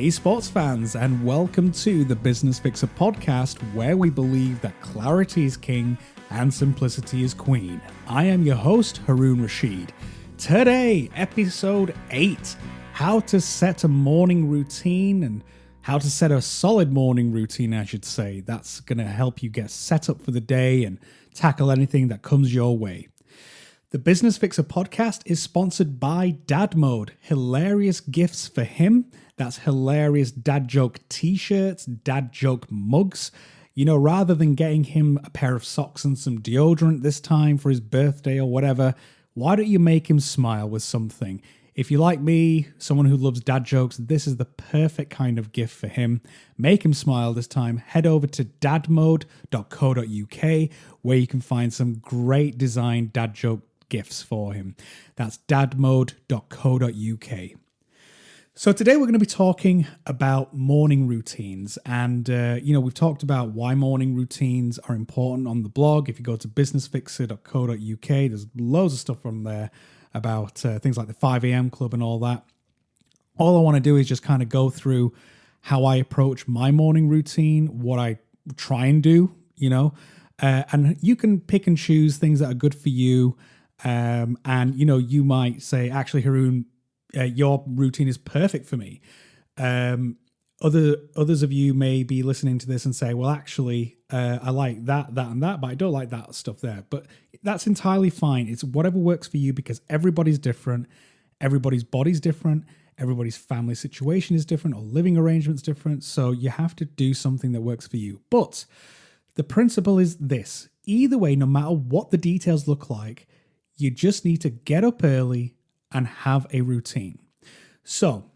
Hey sports fans, and welcome to the Business Fixer podcast, where we believe that clarity is king and simplicity is queen. I am your host, Haroon Rashid. Today, episode 8, how to set a morning routine and how to set a solid morning routine, I should say. That's going to help you get set up for the day and tackle anything that comes your way. The Business Fixer podcast is sponsored by Dad Mode. Hilarious gifts for him. That's hilarious dad joke t-shirts, dad joke mugs. You know, rather than getting him a pair of socks and some deodorant this time for his birthday or whatever, why don't you make him smile with something? If you like me, someone who loves dad jokes, this is the perfect kind of gift for him. Make him smile this time. Head over to dadmode.co.uk where you can find some great designed dad joke gifts for him. That's dadmode.co.uk. So today we're going to be talking about morning routines, and we've talked about why morning routines are important on the blog. If you go to businessfixer.co.uk, there's loads of stuff from there about things like the 5 a.m. club and all that. All I want to do is just kind of go through how I approach my morning routine, what I try and do, and you can pick and choose things that are good for you. You might say, actually, Haroon, your routine is perfect for me. Others of you may be listening to this and say, well, actually, I like that, and that, but I don't like that stuff there. But that's entirely fine. It's whatever works for you, because everybody's different. Everybody's body's different. Everybody's family situation is different, or living arrangement's different. So you have to do something that works for you. But the principle is this. Either way, no matter what the details look like, you just need to get up early and have a routine. So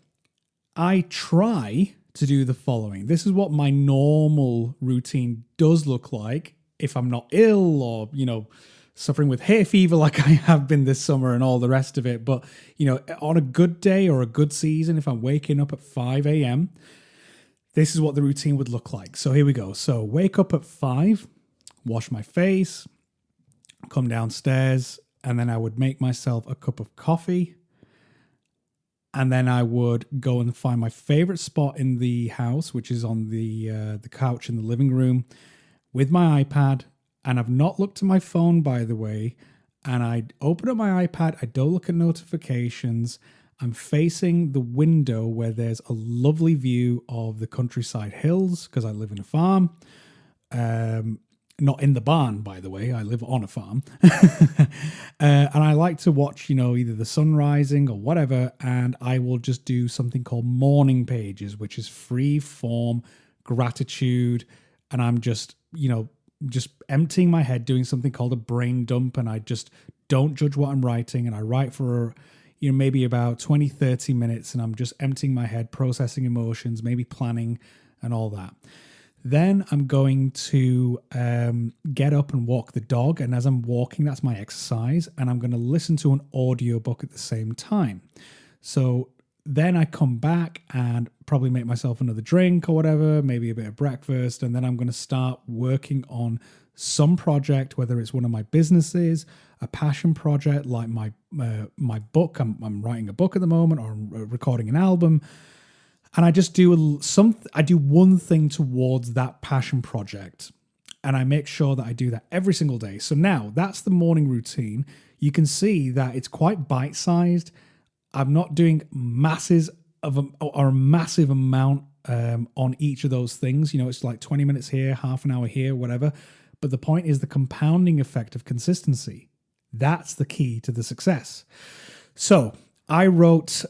I try to do the following. This is what my normal routine does look like if I'm not ill or, suffering with hay fever like I have been this summer and all the rest of it. But, on a good day or a good season, if I'm waking up at 5 a.m., this is what the routine would look like. So here we go. So wake up at 5, wash my face, come downstairs, and then I would make myself a cup of coffee. And then I would go and find my favorite spot in the house, which is on the couch in the living room, with my iPad. And I've not looked at my phone, by the way. And I open up my iPad. I don't look at notifications. I'm facing the window where there's a lovely view of the countryside hills, because I live in a farm. Not in the barn, by the way. I live on a farm. And I like to watch, either the sun rising or whatever. And I will just do something called morning pages, which is free form gratitude. And I'm just emptying my head, doing something called a brain dump. And I just don't judge what I'm writing. And I write for, maybe about 20, 30 minutes. And I'm just emptying my head, processing emotions, maybe planning and all that. Then I'm going to get up and walk the dog. And as I'm walking, that's my exercise. And I'm going to listen to an audiobook at the same time. So then I come back and probably make myself another drink or whatever, maybe a bit of breakfast. And then I'm going to start working on some project, whether it's one of my businesses, a passion project like my book. I'm writing a book at the moment, or recording an album. And I just do one thing towards that passion project. And I make sure that I do that every single day. So now that's the morning routine. You can see that it's quite bite-sized. I'm not doing masses of a massive amount on each of those things. It's like 20 minutes here, half an hour here, whatever. But the point is the compounding effect of consistency. That's the key to the success. So I wrote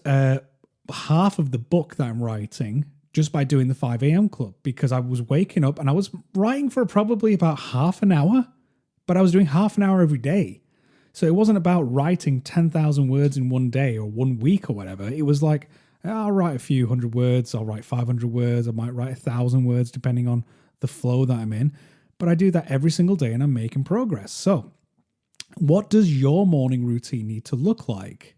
half of the book that I'm writing just by doing the 5 a.m. club, because I was waking up and I was writing for probably about half an hour, but I was doing half an hour every day. So it wasn't about writing 10,000 words in one day or 1 week or whatever. It was like, I'll write a few hundred words, I'll write 500 words, I might write 1,000 words depending on the flow that I'm in. But I do that every single day and I'm making progress. So what does your morning routine need to look like?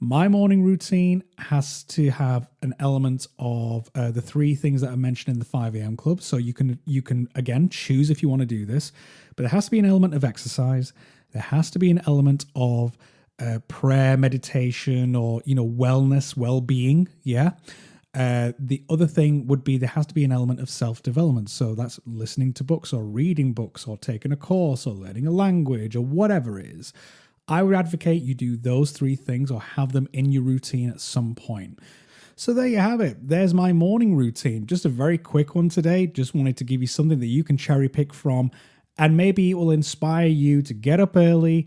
My morning routine has to have an element of the 3 things that I mentioned in the 5 a.m. club. So you can again choose if you want to do this, but there has to be an element of exercise. There has to be an element of prayer, meditation, or wellness, well-being. Yeah, The other thing would be there has to be an element of self-development. So that's listening to books or reading books or taking a course or learning a language or whatever it is. I would advocate you do those 3 things or have them in your routine at some point. So there you have it. There's my morning routine. Just a very quick one today. Just wanted to give you something that you can cherry pick from, and maybe it will inspire you to get up early,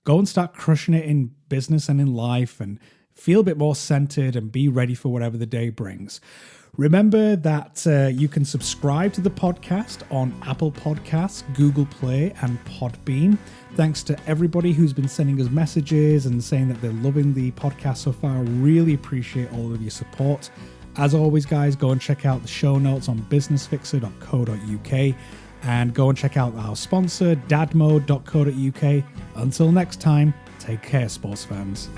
go and start crushing it in business and in life, and feel a bit more centered and be ready for whatever the day brings. Remember that you can subscribe to the podcast on Apple Podcasts, Google Play, and Podbean. Thanks to everybody who's been sending us messages and saying that they're loving the podcast so far. I really appreciate all of your support. As always, guys, go and check out the show notes on businessfixer.co.uk and go and check out our sponsor, dadmode.co.uk. Until next time, take care, sports fans.